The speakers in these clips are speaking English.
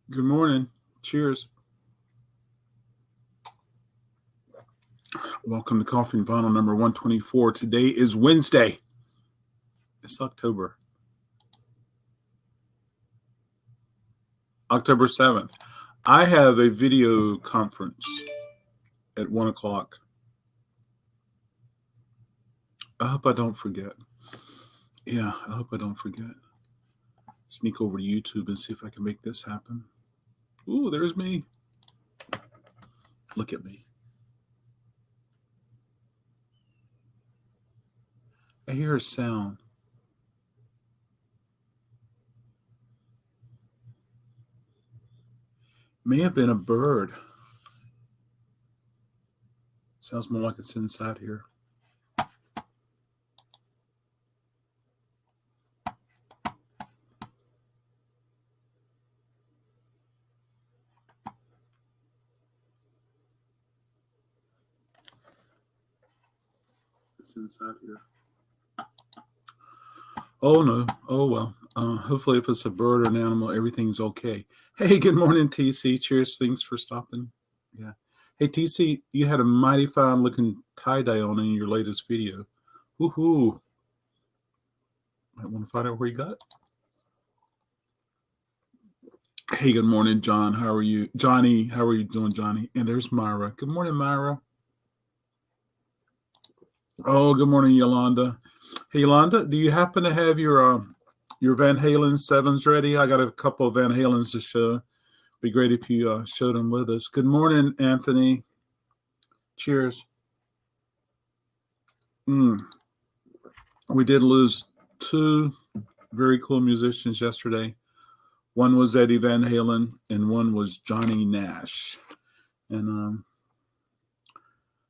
Good morning. Cheers. Welcome to Coffee and Vinyl number 124. Today is Wednesday. It's October 7th. I have a video conference at 1 o'clock. I hope I don't forget. Yeah, I hope I don't forget. Sneak over to YouTube and see if I can make this happen. Ooh, there's me. Look at me. I hear a sound. May have been a bird. Sounds more like it's inside here. It's inside here. Oh, no. Oh, well. Hopefully, if it's a bird or an animal, everything's okay. Hey, good morning, TC. Cheers. Thanks for stopping. Yeah. Hey, TC, you had a mighty fine looking tie-dye on in your latest video. Woohoo. Might want to find out where you got it. Hey, good morning, John. How are you? Johnny, how are you doing, Johnny? And there's Myra. Good morning, Myra. Oh, good morning, Yolanda. Hey, Yolanda, do you happen to have your Van Halen 7s ready? I got a couple of Van Halens to show. Be great if you showed them with us. Good morning, Anthony. Cheers. We did lose two very cool musicians yesterday. One was Eddie Van Halen, and one was Johnny Nash. And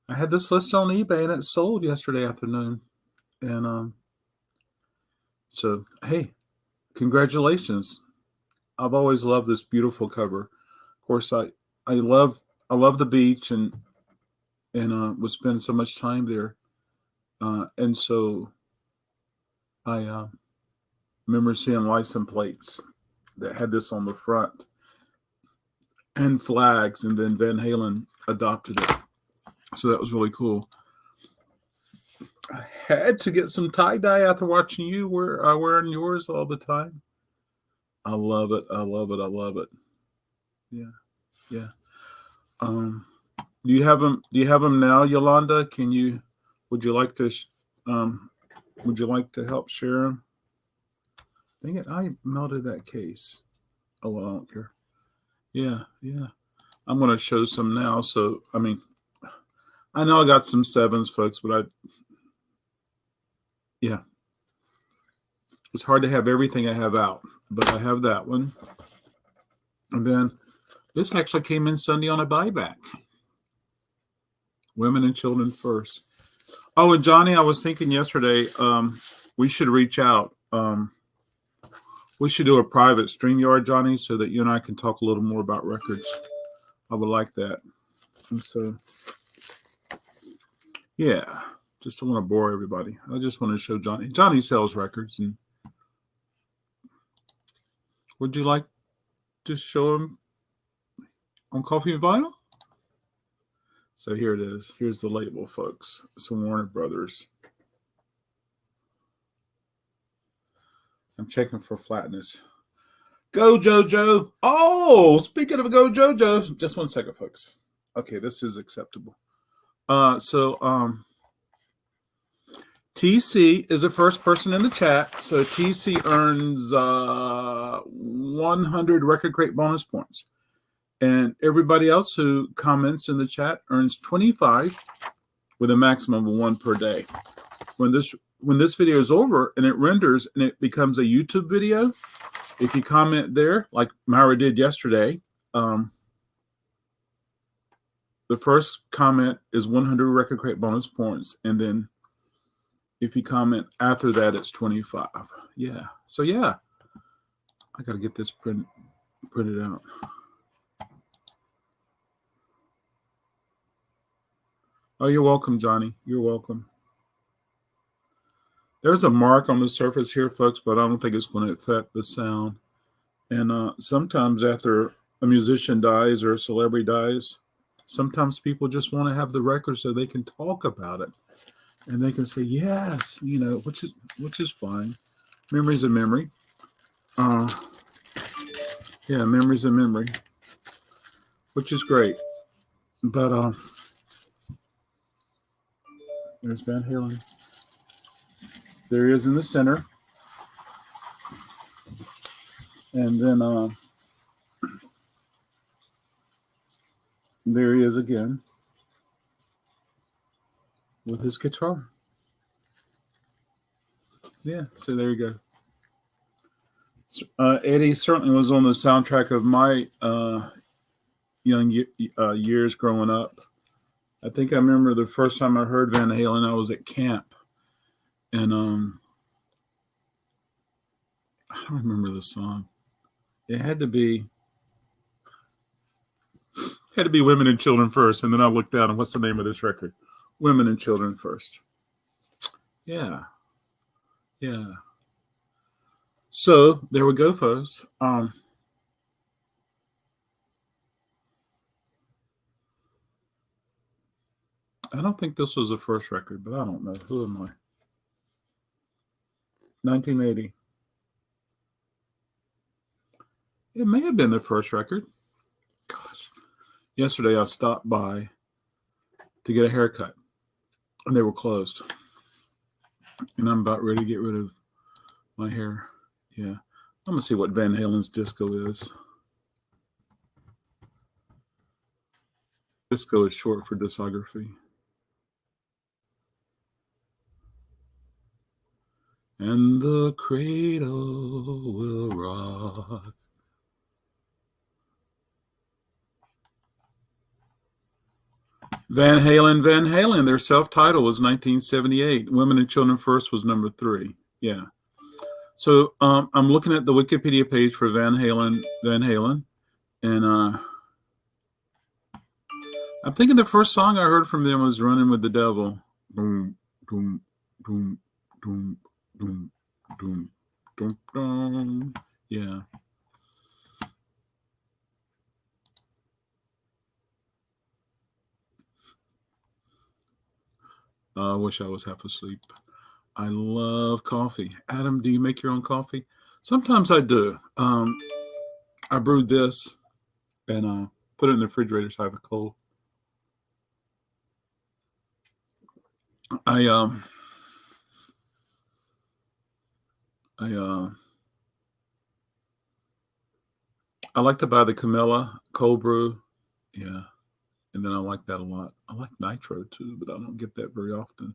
I had this list on eBay, and it sold yesterday afternoon. And so, hey, congratulations. I've always loved this beautiful cover. Of course, I love the beach and would spend so much time there. And so I remember seeing license plates that had this on the front and flags, and then Van Halen adopted it. So that was really cool. I had to get some tie-dye after watching you wearing yours all the time. I love it. I love it. I love it. Yeah. Yeah. Do you have them now, Yolanda? Would you like to help share them? Dang it, I melted that case. Oh, well, I don't care. Yeah. I'm going to show some now. So, I mean, I know I got some 7s, folks, but it's hard to have everything I have out, but I have that one. And then this actually came in Sunday on a buyback. Women and children first. Oh, and Johnny, I was thinking yesterday, we should reach out. We should do a private StreamYard, Johnny, so that you and I can talk a little more about records. I would like that. And so, yeah, just don't want to bore everybody. I just want to show Johnny. Johnny sells records. And would you like to show him on Coffee and Vinyl? So here it is. Here's the label, folks. Some Warner Brothers. I'm checking for flatness. Go, JoJo. Oh, speaking of Go, JoJo. Just 1 second, folks. Okay, this is acceptable. TC is the first person in the chat. So TC earns 100 RecordKrate bonus points. And everybody else who comments in the chat earns 25 with a maximum of 1 per day. When this video is over and it renders and it becomes a YouTube video, if you comment there, like Myra did yesterday, the first comment is 100 RecordKrate bonus points. And then if you comment after that, it's 25. Yeah. So, yeah, I got to get this printed out. Oh, you're welcome, Johnny. You're welcome. There's a mark on the surface here, folks, but I don't think it's going to affect the sound. And sometimes after a musician dies or a celebrity dies, sometimes people just want to have the record so they can talk about it and they can say yes, which is fine. Memory's a memory. Yeah, memory's a memory, which is great. But there's Van Halen. There he is in the center. And then there he is again with his guitar. Yeah, so there you go. Eddie certainly was on the soundtrack of my young years growing up. I think I remember the first time I heard Van Halen, I was at camp. And I don't remember the song. It had to be Women and Children First. And then I looked down and what's the name of this record? Women and Children First. Yeah. Yeah. So there we go, folks. I don't think this was the first record, but I don't know. Who am I? 1980. It may have been the first record. Gosh. Yesterday I stopped by to get a haircut, and they were closed. And I'm about ready to get rid of my hair. Yeah. I'm going to see what Van Halen's disco is. Disco is short for discography. And the cradle will rock. Van Halen. Their self-title was 1978. Women and Children First was number 3. Yeah. So I'm looking at the Wikipedia page for Van Halen, and I'm thinking the first song I heard from them was "Running with the Devil." Boom, boom, boom, boom, boom, boom, boom, boom. Yeah. I wish I was half asleep. I love coffee. Adam, do you make your own coffee? Sometimes I do. I brewed this and put it in the refrigerator so I have it cold. I like to buy the Camilla cold brew. Yeah. And then I like that a lot. I like nitro too, but I don't get that very often.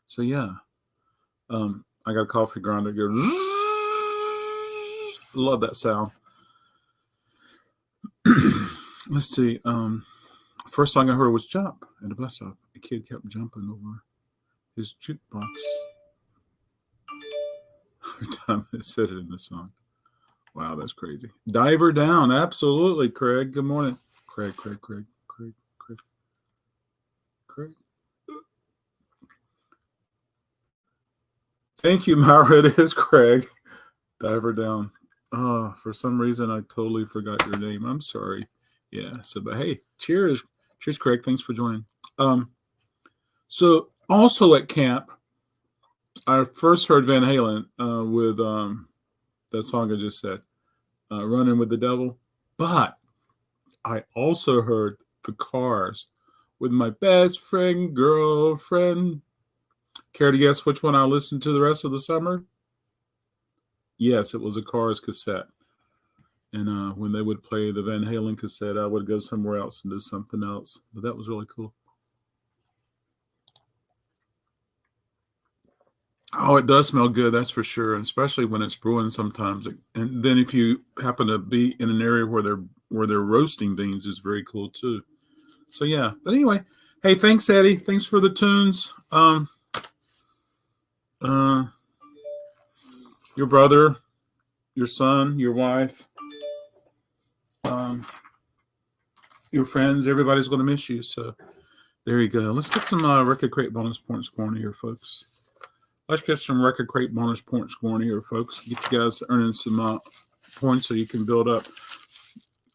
So yeah. I got a coffee grinder. Goes, love that sound. Let's see. First song I heard was "Jump" at a bus stop. A kid kept jumping over his jukebox. Every time I said it in the song. Wow, that's crazy. Diver Down. Absolutely, Craig. Good morning. Craig. Thank you, Myra. It is Craig. Diver Down. Oh, for some reason, I totally forgot your name. I'm sorry. Yeah. So, but hey, cheers. Cheers, Craig. Thanks for joining. So also at camp, I first heard Van Halen with that song I just said, "Running with the Devil." But I also heard the Cars with "My Best Friend Girlfriend." Care to guess which one I listened to the rest of the summer? Yes, it was a Cars cassette. And when they would play the Van Halen cassette, I would go somewhere else and do something else. But that was really cool. Oh, it does smell good, that's for sure, especially when it's brewing sometimes. And then if you happen to be in an area where they're roasting beans, is very cool too. So yeah. But anyway, hey, thanks, Eddie. Thanks for the tunes. Your brother, your son, your wife, your friends, everybody's going to miss you. So there you go. Let's get some RecordKrate bonus point scoring here, folks. Let's get some RecordKrate bonus point scoring here, folks. Get you guys earning some points so you can build up.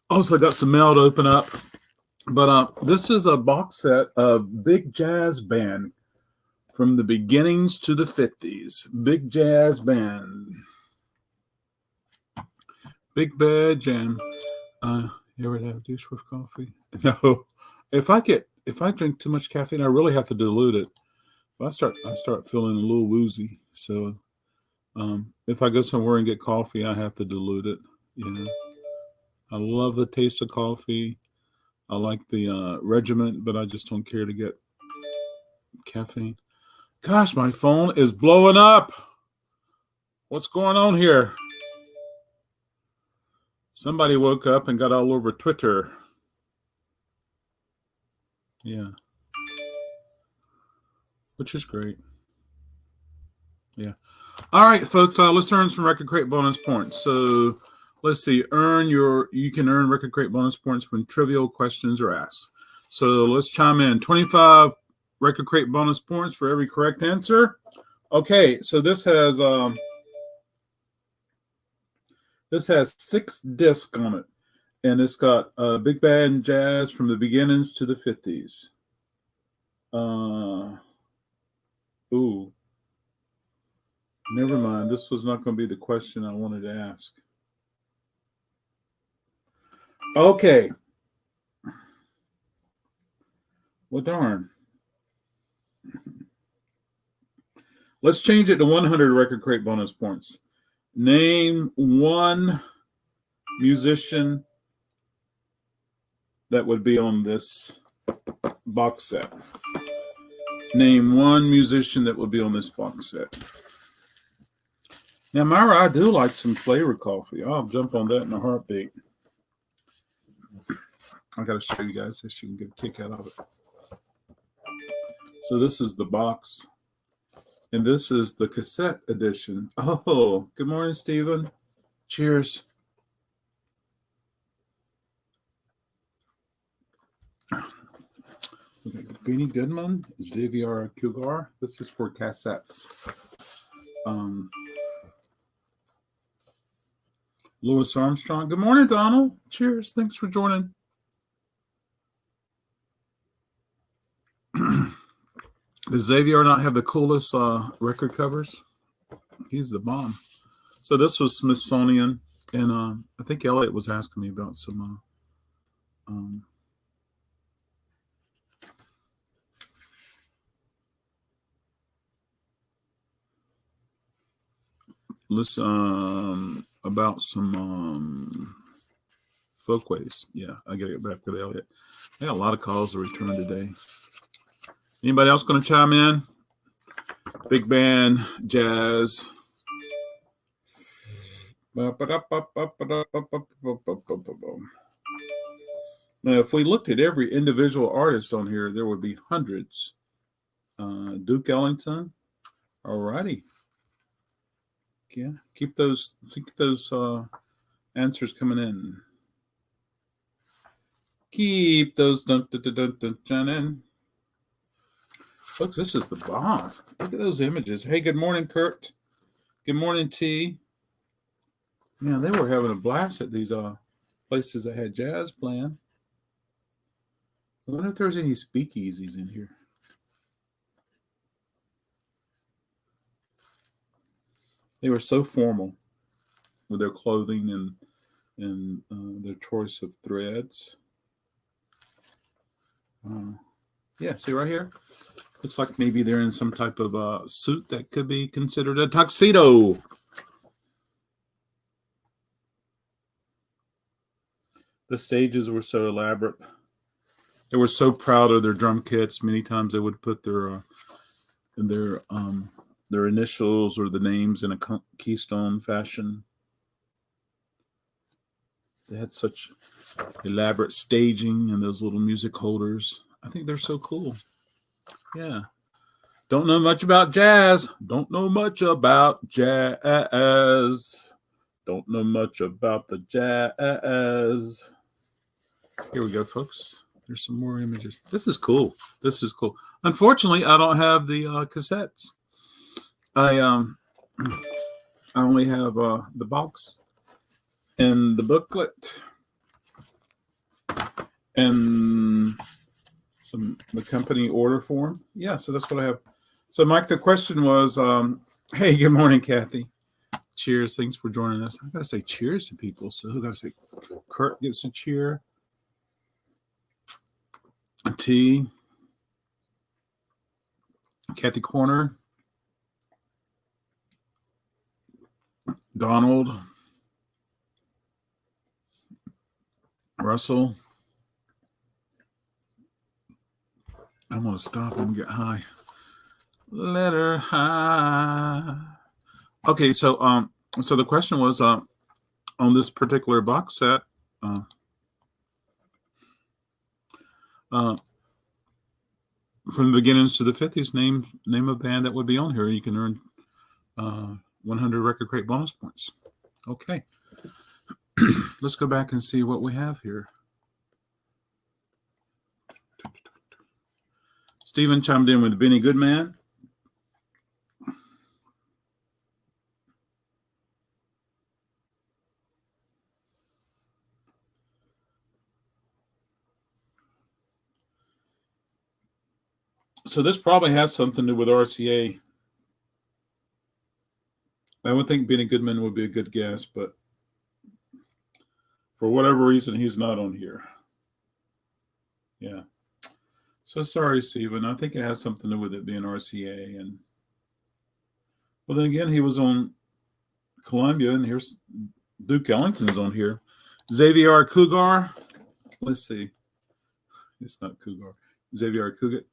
Also got some mail to open up. But this is a box set of Big Jazz Band from the beginnings to the 50s. Big Jazz Band. Big Bad Jam. You ever have a douche with coffee? No. If I drink too much caffeine, I really have to dilute it. But I start feeling a little woozy. So if I go somewhere and get coffee, I have to dilute it. You know, I love the taste of coffee. I like the regiment, but I just don't care to get caffeine. Gosh, my phone is blowing up. What's going on here? Somebody woke up and got all over Twitter. Yeah. Which is great. Yeah. All right, folks, let's earn some RecordKrate bonus points. So let's see. You can earn RecordKrate bonus points when trivial questions are asked. So let's chime in. 25 RecordKrate bonus points for every correct answer. Okay, so this has 6 discs on it, and it's got Big Band Jazz from the beginnings to the 50s. Ooh. Never mind. This was not going to be the question I wanted to ask. Okay. Well, darn. Let's change it to 100 RecordKrate bonus points. Name one musician that would be on this box set. Name one musician that would be on this box set. Now, Myra, I do like some flavor coffee. I'll jump on that in a heartbeat. I got to show you guys so you can get a kick out of it. So this is the box. And this is the cassette edition. Oh, good morning, Stephen. Cheers. Okay, Beanie Goodman, Xavier Cougar. This is for cassettes. Louis Armstrong. Good morning, Donald. Cheers. Thanks for joining. Does Xavier not have the coolest record covers? He's the bomb. So this was Smithsonian, and I think Elliot was asking me about some about some folkways. Yeah, I gotta get back with Elliot. I got a lot of calls to return today. Anybody else going to chime in? Big band, jazz. Now, if we looked at every individual artist on here, there would be hundreds. Duke Ellington. All righty. Yeah, keep those answers coming in. Keep those in. Folks, this is the bomb. Look at those images. Hey, good morning, Kurt. Good morning, T. Yeah, they were having a blast at these places that had jazz playing. I wonder if there's any speakeasies in here. They were so formal with their clothing and their choice of threads. Yeah, see right here? Looks like maybe they're in some type of suit that could be considered a tuxedo. The stages were so elaborate. They were so proud of their drum kits. Many times they would put their initials or the names in a keystone fashion. They had such elaborate staging and those little music holders. I think they're so cool. Yeah. Don't know much about jazz. Don't know much about jazz. Don't know much about the jazz. Here we go, folks. There's some more images. This is cool. This is cool. Unfortunately, I don't have the cassettes. I only have the box and the booklet. And the company order form. Yeah, so that's what I have. So, Mike, the question was, hey, good morning, Kathy. Cheers. Thanks for joining us. I got to say cheers to people. So who got to say Kurt gets a cheer? A T. Kathy Corner. Donald. Russell. I'm going to stop and get high. Letter high. Okay, so the question was on this particular box set, from the beginnings to the 50s, name a band that would be on here. You can earn 100 RecordKrate bonus points. Okay, let's go back and see what we have here. Stephen chimed in with Benny Goodman. So this probably has something to do with RCA. I would think Benny Goodman would be a good guess, but for whatever reason, he's not on here. Yeah. So sorry, Stephen. I think it has something to do with it being RCA. And well, then again, he was on Columbia, and here's Duke Ellington's on here. Xavier Cougar. Let's see. It's not Cougar. Xavier Cougar.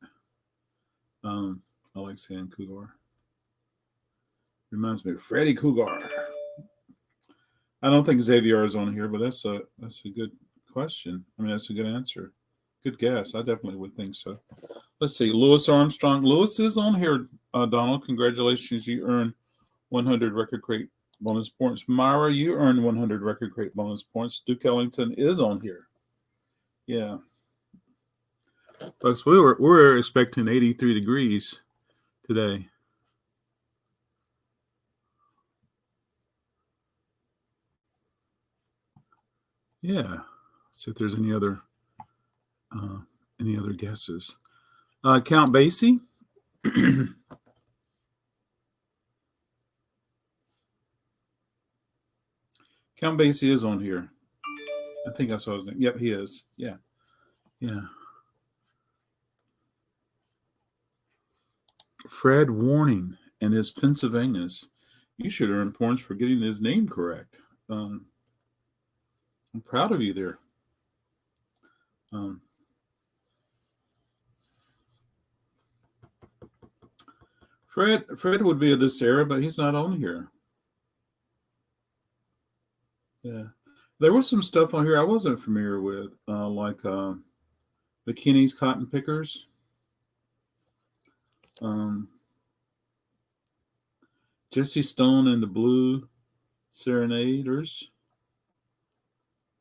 I like saying Cougar. Reminds me of Freddie Cougar. I don't think Xavier is on here, but that's a good question. I mean, that's a good answer. Good guess. I definitely would think so. Let's see. Louis Armstrong. Louis is on here, Donald. Congratulations. You earned 100 RecordKrate bonus points. Myra, you earned 100 RecordKrate bonus points. Duke Ellington is on here. Yeah. Folks, we're expecting 83 degrees today. Yeah. Let's see if there's any other guesses. Count Basie. Count Basie is on here. I think I saw his name. Yep, he is. Yeah. Yeah. Fred Warning and his Pennsylvanians. You should earn points for getting his name correct. I'm proud of you there. Fred would be of this era, but he's not on here. Yeah. There was some stuff on here I wasn't familiar with, like the Kinney's Cotton Pickers. Jesse Stone and the Blue Serenaders.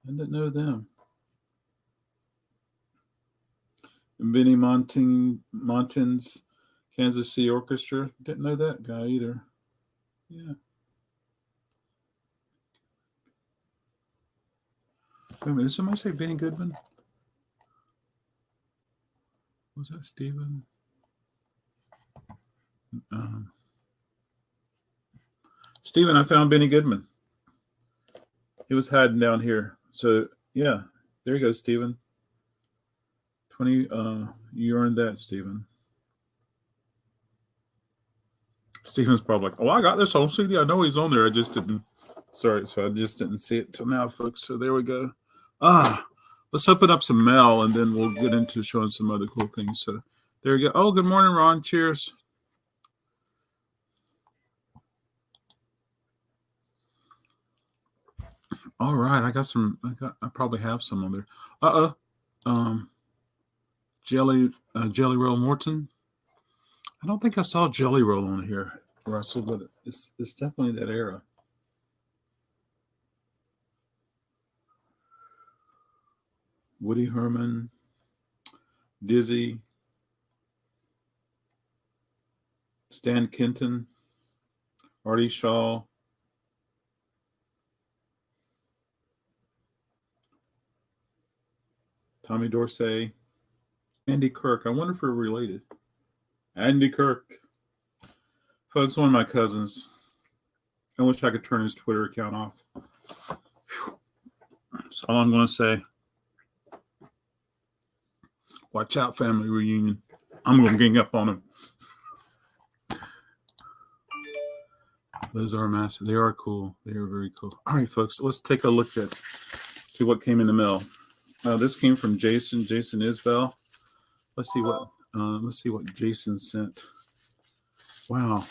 I didn't know them. And Benny Montan's Kansas City Orchestra. Didn't know that guy either. Yeah. Wait a minute, did somebody say Benny Goodman? Was that Stephen? Stephen, I found Benny Goodman. He was hiding down here. So, yeah, there you go, Stephen. 20, you earned that, Stephen. Stephen's probably like, oh, I got this on CD. I know he's on there. I just didn't. Sorry, so I just didn't see it till now, folks. So there we go. Let's open up some mail, and then we'll get into showing some other cool things. So there you go. Oh, good morning, Ron. Cheers. All right, I probably have some on there. Jelly Roll Morton. I don't think I saw Jelly Roll on here, Russell, but it's definitely that era. Woody Herman, Dizzy, Stan Kenton, Artie Shaw. Tommy Dorsey, Andy Kirk. I wonder if we're related. Andy Kirk. Folks, one of my cousins. I wish I could turn his Twitter account off. Whew. That's all I'm going to say. Watch out, family reunion. I'm going to gang up on him. Those are massive. They are cool. They are very cool. All right, folks, let's take a look at, see what came in the mail. This came from Jason Isbell. Let's see what Jason sent. Wow.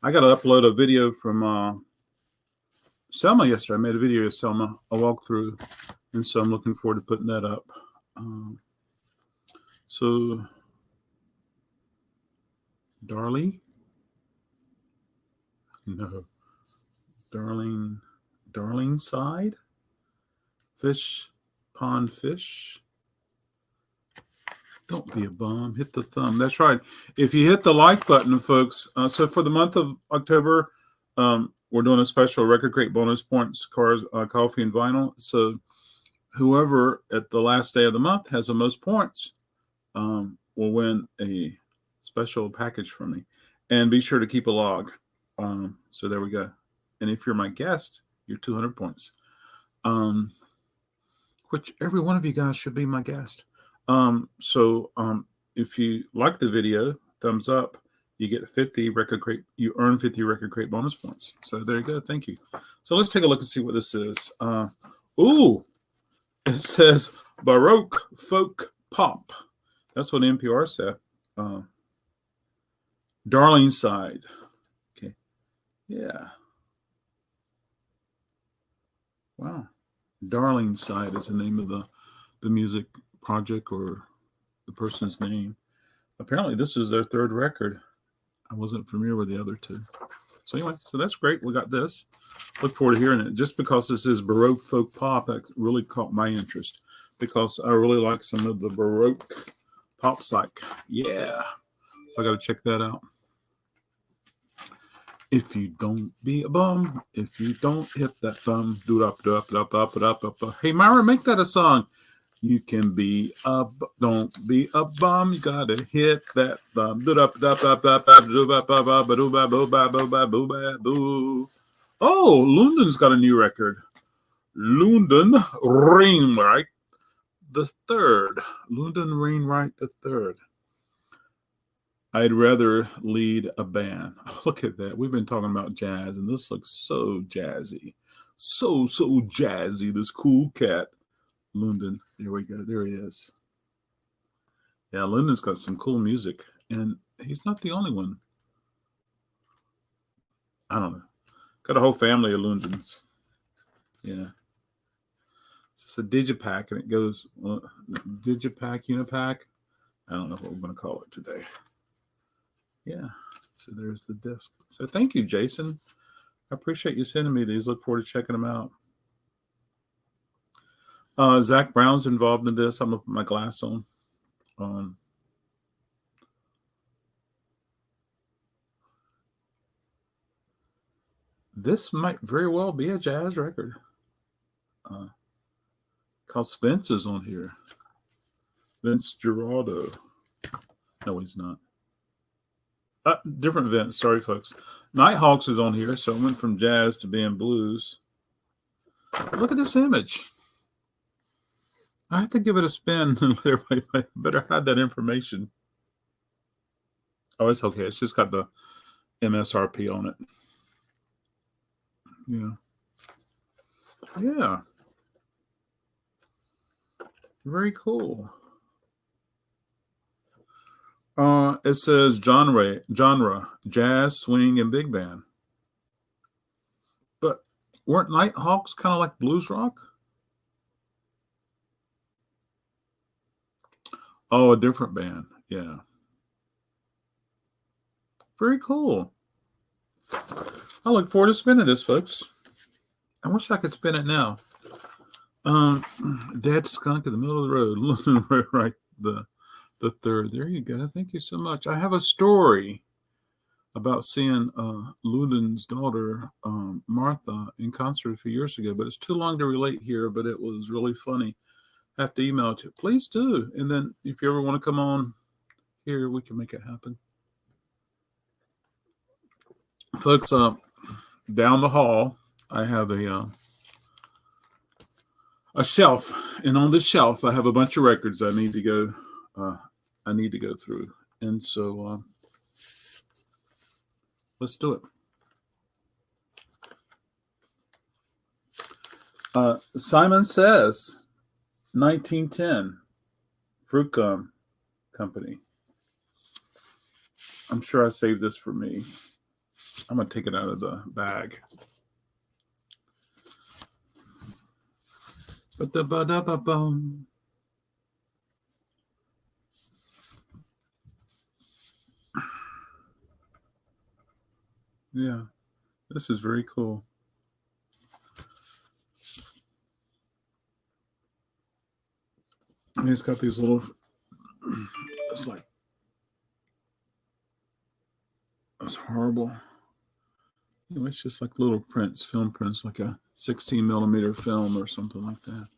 I got to upload a video from Selma yesterday. I made a video of Selma, a walkthrough, and so I'm looking forward to putting that up. So, Darling? No. Darling side? Fish, pond fish. Don't be a bum. Hit the thumb. That's right. If you hit the like button, folks. So for the month of October, we're doing a special RecordKrate bonus points, cars, coffee, and vinyl. So whoever at the last day of the month has the most points will win a special package from me. And be sure to keep a log. So there we go. And if you're my guest, you're 200 points. Which every one of you guys should be my guest. If you like the video, thumbs up, you get 50 RecordKrate, you earn 50 RecordKrate bonus points. So there you go. Thank you. So let's take a look and see what this is. It says Baroque Folk Pop. That's what NPR said. Darling Side. Okay. Yeah. Wow. Darling Side is the name of the music project or the person's name. Apparently this is their third record. I wasn't familiar with the other two. So anyway, so that's great. We got this. Look forward to hearing it. Just because this is Baroque Folk Pop, that really caught my interest because I really like some of the Baroque pop psych. Yeah. So I got to check that out. If you don't be a bum, if you don't hit that thumb, do up. Hey, Myra, make that a song. You can be don't be a bum. You gotta hit that thumb. Oh, Lunden's got a new record. Lunden Wainwright the Third. Lunden Wainwright the Third. I'd rather lead a band. Look at that. We've been talking about jazz, and this looks so jazzy. So jazzy. This cool cat. Lunden. There we go. There he is. Yeah, Lunden's got some cool music, and he's not the only one. I don't know. Got a whole family of Lundens. Yeah. It's a digipack, and it goes digipack, unipack. I don't know what we're going to call it today. Yeah. So there's the disc. So thank you, Jason. I appreciate you sending me these. Look forward to checking them out. Zach Brown's involved in this. I'm going to put my glass on. This might very well be a jazz record. Because Vince is on here. Vince Giraldo. No, he's not. Different Vince. Sorry, folks. Nighthawks is on here, so it went from jazz to being blues. Look at this image. I have to give it a spin. I better hide that information. Oh, it's okay. It's just got the MSRP on it. Yeah. Yeah. Very cool. It says genre, jazz, swing, and big band. But weren't Nighthawks kind of like blues rock? Oh, a different band. Yeah. Very cool. I look forward to spinning this, folks. I wish I could spin it now. Dead skunk in the middle of the road. Right, the third. There you go. Thank you so much. I have a story about seeing Ludin's daughter, Martha, in concert a few years ago, but it's too long to relate here, but it was really funny. I have to email it to you. Please do. And then if you ever want to come on here, we can make it happen. Folks, down the hall, I have a shelf, and on this shelf, I have a bunch of records I need to go through. And so let's do it. Simon Says, 1910, Fruit Gum Company. I'm sure I saved this for me. I'm going to take it out of the bag. Ba-da-ba-da-ba-bum. Yeah, this is very cool. And it's got these little, it's like, that's horrible. Anyway, it's just like little prints, film prints, like a 16 millimeter film or something like that.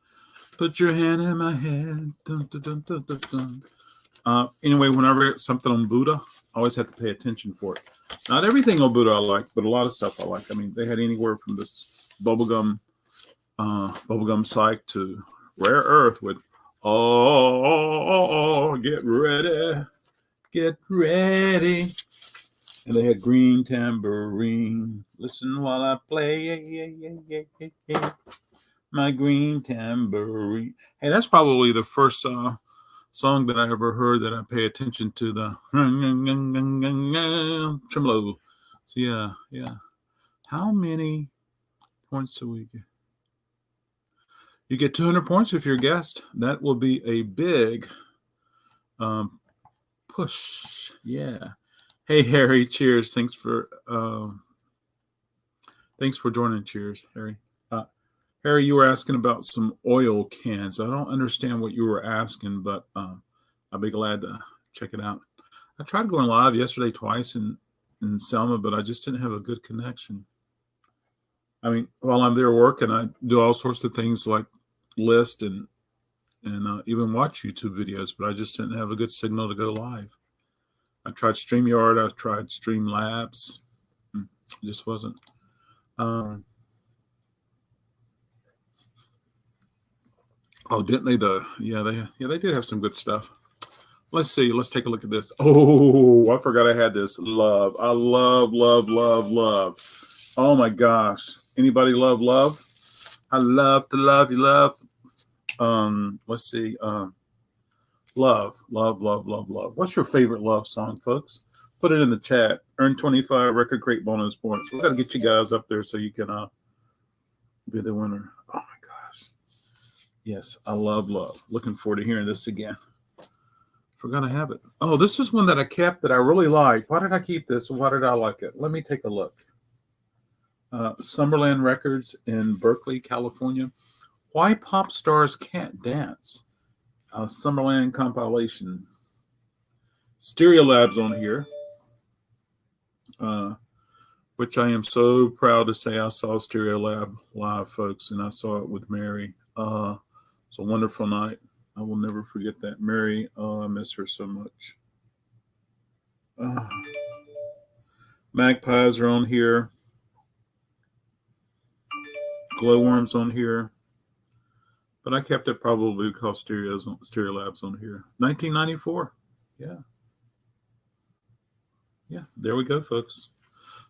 Put your hand in my head. Dun, dun, dun, dun, dun, dun. Anyway, whenever it's something on Buddha, I always have to pay attention for it. Not everything on Buddha I like, but a lot of stuff I like. I mean, they had anywhere from this bubblegum psych to Rare Earth with, get ready. And they had Green Tambourine. Listen while I play. My green tambourine. Hey, that's probably the first song that I ever heard that I pay attention to, the tremolo. So yeah. How many points do we get? You get 200 points if you're a guest. That will be a big push. Yeah. Hey, Harry. Cheers. Thanks for joining. Cheers, Harry. Harry, you were asking about some oil cans. I don't understand what you were asking, but I'll be glad to check it out. I tried going live yesterday twice in Selma, but I just didn't have a good connection. I mean, while I'm there working, I do all sorts of things like list and even watch YouTube videos, but I just didn't have a good signal to go live. I tried StreamYard. I tried Streamlabs. It just wasn't. Oh, didn't they? They did have some good stuff. Let's see. Let's take a look at this. Oh, I forgot I had this. Love. I love. Oh my gosh. Anybody love? I love to love you, love. Let's see. Love. What's your favorite love song, folks? Put it in the chat. Earn 25 RecordKrate bonus points. We got to get you guys up there so you can be the winner. Oh my gosh. Yes, I love. Looking forward to hearing this again. Forgot I have it. Oh, this is one that I kept that I really like. Why did I keep this? Why did I like it? Let me take a look. Summerland Records in Berkeley, California. Why Pop Stars Can't Dance. Summerland compilation. Stereolabs on here. Which I am so proud to say I saw Stereolab live, folks, and I saw it with Mary. It's a wonderful night. I will never forget that. Mary, I miss her so much. Magpies are on here. Glowworms on here. But I kept it probably because Stereolabs on here. 1994. Yeah. Yeah, there we go, folks.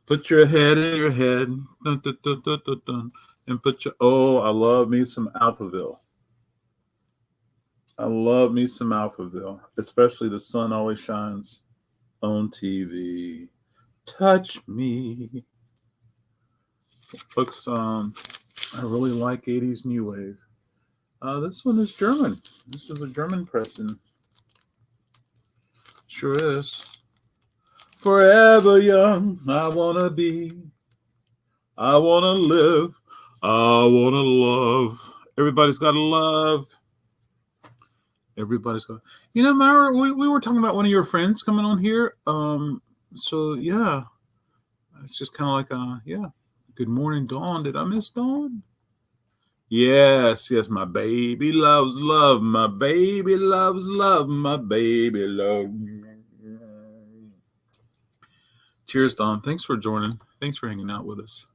Put your head in your head. Dun, dun, dun, dun, dun, dun, and put your, I love me some Alphaville. I love me some Alphaville, especially The Sun Always Shines on TV. Touch me. Folks, I really like 80s New Wave. This one is German. This is a German pressing. Sure is. Forever young, I want to be. I want to live. I want to love. Everybody's got to love. Everybody's got. You know, Myra, we were talking about one of your friends coming on here. So, yeah. It's just kind of like yeah. Good morning, Dawn. Did I miss Dawn? Yes, yes. My baby loves love. My baby loves love. My baby loves. Cheers, Dawn. Thanks for joining. Thanks for hanging out with us.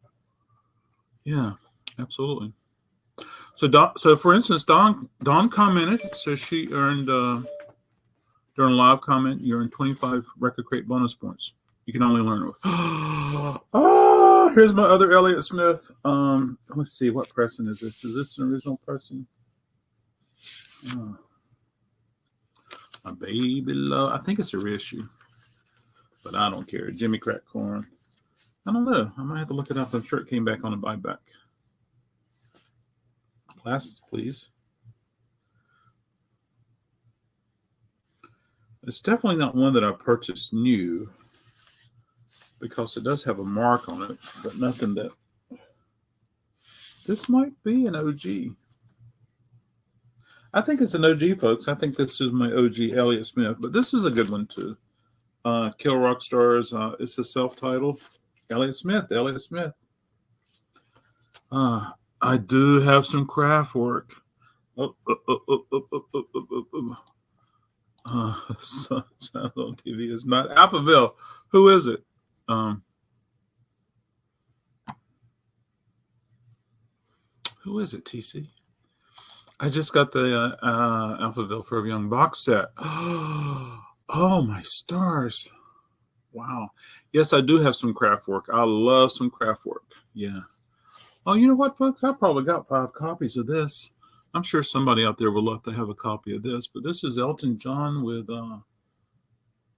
Yeah, absolutely. So, so for instance, Dawn commented. So she earned during a live comment. You earned 25 RecordKrate bonus points. You can only learn with. Oh, here's my other Elliott Smith. Let's see, what pressing is this? Is this an original pressing? My baby love. I think it's a reissue, but I don't care. Jimmy Crack Corn. I don't know. I might have to look it up. I'm sure it came back on a buyback. Glasses, please. It's definitely not one that I purchased new because it does have a mark on it, but nothing that. This might be an OG. I think it's an OG, folks. I think this is my OG Elliott Smith, but this is a good one too. Kill Rock Stars. It's a self-titled Elliott Smith. Elliott Smith. I do have some craft work. Sunshine on TV is not Alphaville. Who is it? Who is it, TC? I just got the Alphaville for a Young box set. Oh, my stars. Wow. Yes, I do have some craft work. I love some craft work. Yeah. Oh, you know what, folks? I probably got 5 copies of this. I'm sure somebody out there would love to have a copy of this, but this is Elton John with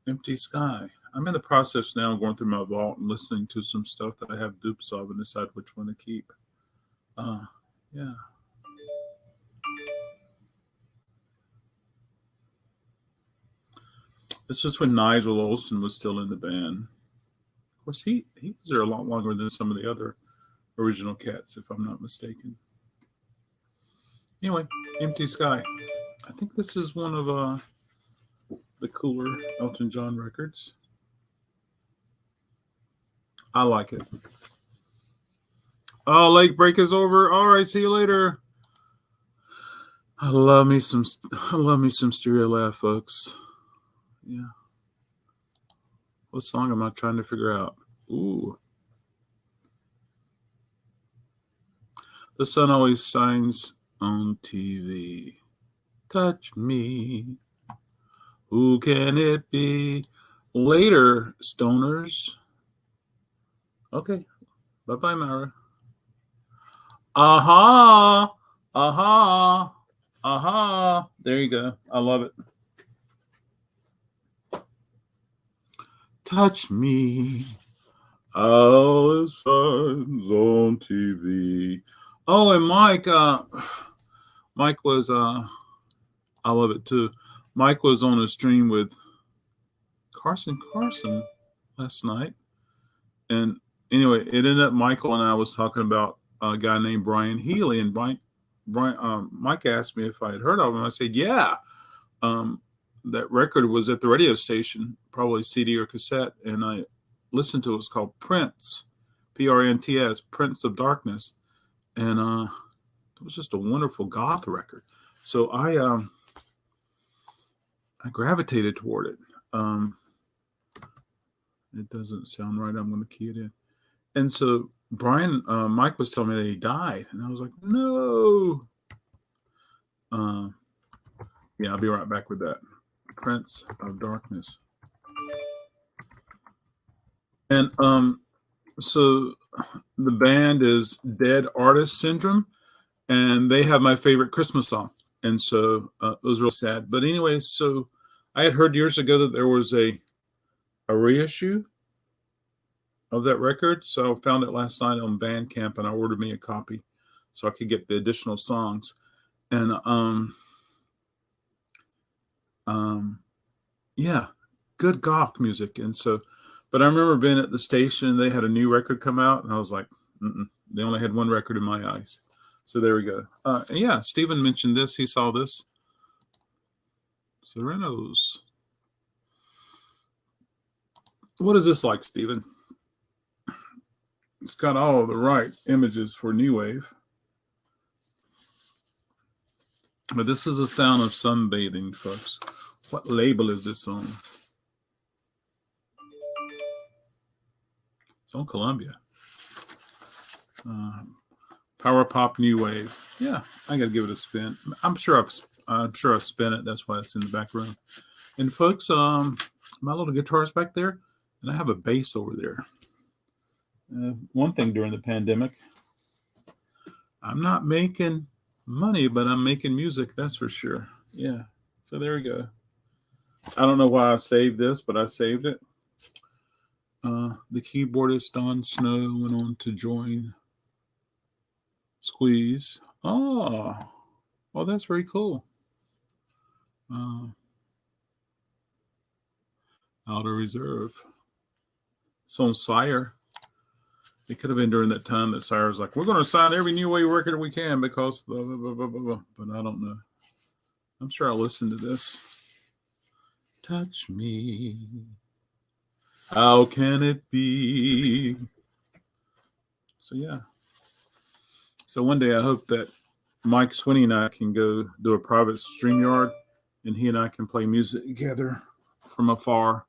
Empty Sky. I'm in the process now of going through my vault and listening to some stuff that I have dupes of and decide which one to keep. Yeah. This was when Nigel Olsson was still in the band. Of course, he was there a lot longer than some of the other original Cats, if I'm not mistaken. Anyway, Empty Sky. I think this is one of the cooler Elton John records. I like it. Oh, lake break is over. All right, see you later. I love me some Stereo Laugh, folks. Yeah. What song am I trying to figure out? Ooh. The sun always shines on TV. Touch me. Who can it be? Later, stoners. Okay. Bye-bye, Mara. Aha. Aha. Aha. There you go. I love it. Touch me. All shines on TV. Oh, and Mike was I love it too. Mike was on a stream with Carson last night. And anyway, it ended up Michael and I was talking about a guy named Brian Healy, and Mike asked me if I had heard of him. I said, yeah. That record was at the radio station, probably CD or cassette, and I listened to it. It was called Prince, Prints, Prince of Darkness, and it was just a wonderful goth record. So I gravitated toward it. It doesn't sound right. I'm going to key it in. And so Mike was telling me that he died, and I was like, no. Yeah, I'll be right back with that. Prince of Darkness. And so the band is Dead Artist Syndrome, and they have my favorite Christmas song. And so it was real sad. But anyway, so I had heard years ago that there was a reissue of that record. So I found it last night on Bandcamp, and I ordered me a copy so I could get the additional songs. And yeah, good goth music. And so, but I remember being at the station, they had a new record come out, and I was like, they only had one record in my eyes. So there we go. And yeah, Stephen mentioned this. He saw this. Serenos. What is this like, Stephen? It's got all the right images for new wave. But this is a sound of sunbathing, folks. What label is this on? It's on Columbia. Power pop new wave. Yeah, I got to give it a spin. I'm sure I spin it. That's why it's in the back room. And folks, my little guitar's back there, and I have a bass over there. One thing during the pandemic, I'm not making money, but I'm making music. That's for sure. Yeah. So there we go. I don't know why I saved this, but I saved it. The keyboardist Don Snow went on to join Squeeze. Oh, that's very cool. Outer Reserve. So on Sire, it could have been during that time that Sire was like, we're going to sign every new wave record we can because blah, blah, blah, blah, blah. But I don't know. I'm sure I'll listen to this. Touch me. How can it be? So yeah. So one day I hope that Mike Swinney and I can go do a private StreamYard, and he and I can play music together from afar.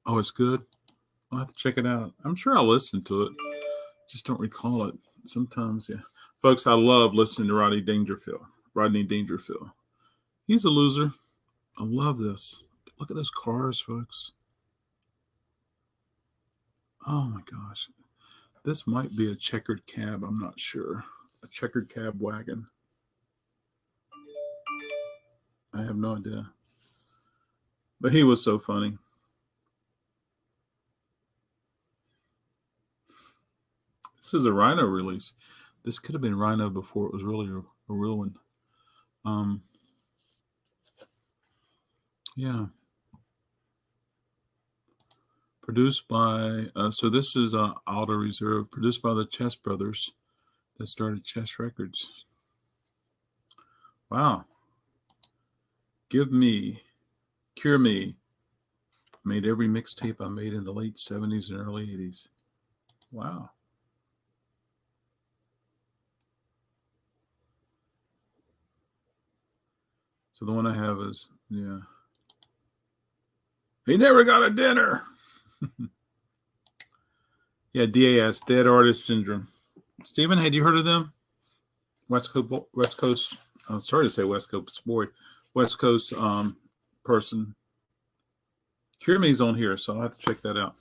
Oh, it's good. I'll have to check it out. I'm sure I'll listen to it. Just don't recall it. Sometimes, yeah. Folks, I love listening to Rodney Dangerfield. He's a loser. I love this. Look at those cars, folks. Oh my gosh. This might be a checkered cab. I'm not sure. A checkered cab wagon. I have no idea. But he was so funny. This is a Rhino release. This could have been Rhino before it was really a real one. Yeah. Produced by, so this is Outer Reserve, produced by the Chess Brothers that started Chess Records. Wow. Cure Me. Made every mixtape I made in the late 70s and early 80s. Wow. So the one I have is, yeah. He never got a dinner. Yeah, DAS, Dead Artist Syndrome. Stephen, had you heard of them? West Coast. I was sorry to say West Coast boy. West Coast person. Cure Me's on here, so I'll have to check that out.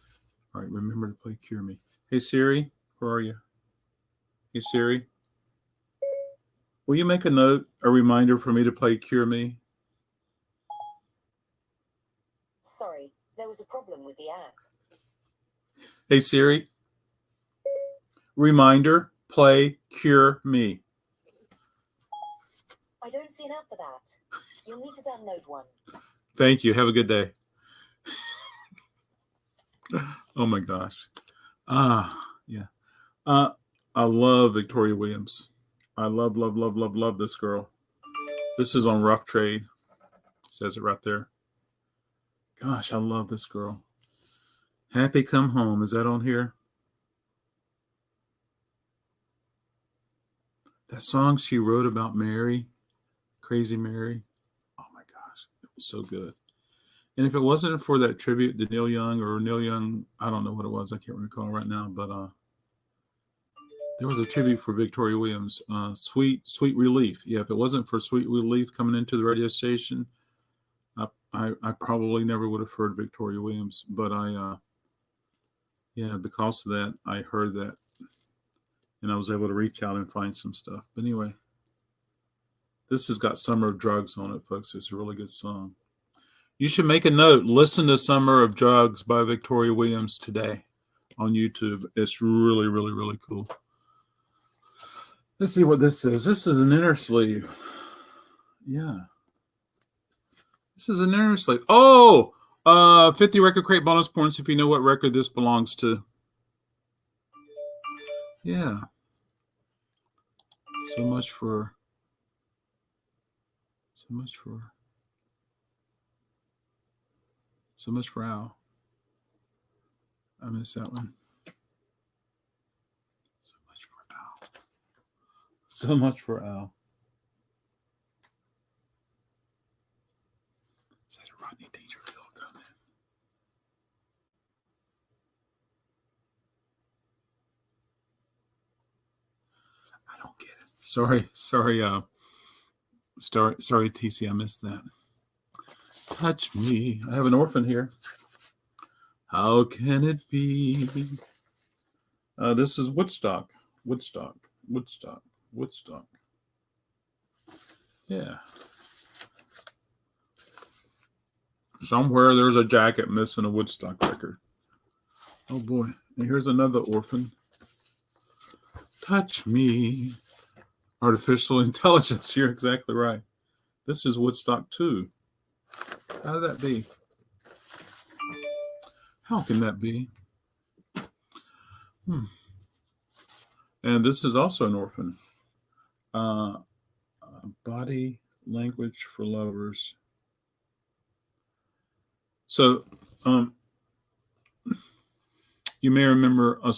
All right, remember to play Cure Me. Hey Siri, where are you? Hey Siri, will you make a reminder for me to play Cure Me? Sorry, there was a problem with the app. Hey Siri, reminder, play Cure Me. I don't see an app for that. You'll need to download one. Thank you. Have a good day. Oh my gosh. Yeah. I love Victoria Williams. I love this girl. This is on Rough Trade. It says it right there. Gosh, I love this girl. Happy Come Home. Is that on here? That song she wrote about Mary, Crazy Mary. Oh my gosh, it was so good. And if it wasn't for that tribute to Neil Young, I don't know what it was. I can't recall right now, but there was a tribute for Victoria Williams, Sweet Relief. Yeah, if it wasn't for Sweet Relief coming into the radio station, I probably never would have heard Victoria Williams. But because of that, I heard that, and I was able to reach out and find some stuff. But anyway, this has got Summer of Drugs on it, folks. It's a really good song. You should make a note. Listen to Summer of Drugs by Victoria Williams today on YouTube. It's really, really, really cool. Let's see what this is. This is an inner sleeve. Yeah. This is an inner sleeve. Oh, 50 record crate bonus points if you know what record this belongs to. Yeah. So much for Al. I missed that one. So much for Al. So much for Al. Is that a Rodney Dangerfield comment? I don't get it. Sorry, TC, I missed that. Touch me. I have an orphan here. How can it be? This is Woodstock. Yeah. Somewhere there's a jacket missing a Woodstock record. Oh boy. And here's another orphan. Touch me. Artificial intelligence. You're exactly right. This is Woodstock 2. How did that be? How can that be? And this is also an orphan. Body language for lovers. So, you may remember a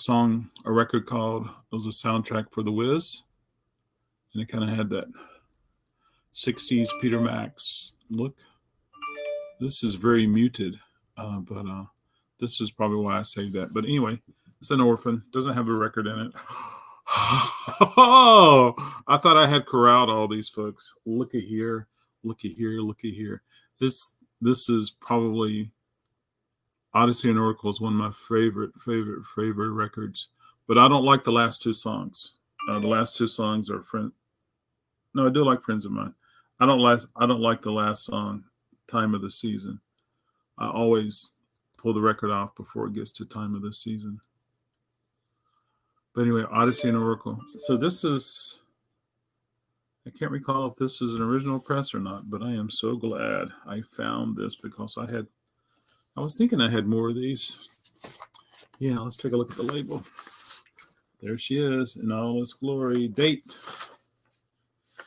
record called, it was a soundtrack for The Wiz. And it kind of had that 60s Peter Max look. This is very muted, but this is probably why I saved that. But anyway, it's an orphan. Doesn't have a record in it. Oh, I thought I had corralled all these folks. Look at here. This is probably Odyssey and Oracle is one of my favorite records. But I don't like the last two songs. The last two songs are No, I do like Friends of Mine. I don't like the last song, Time of the Season. I always pull the record off before it gets to Time of the Season. But anyway, Odyssey and Oracle. So this is, I can't recall if this is an original press or not, but I am so glad I found this because I was thinking I had more of these. Yeah, let's take a look at the label. There she is in all its glory. Date.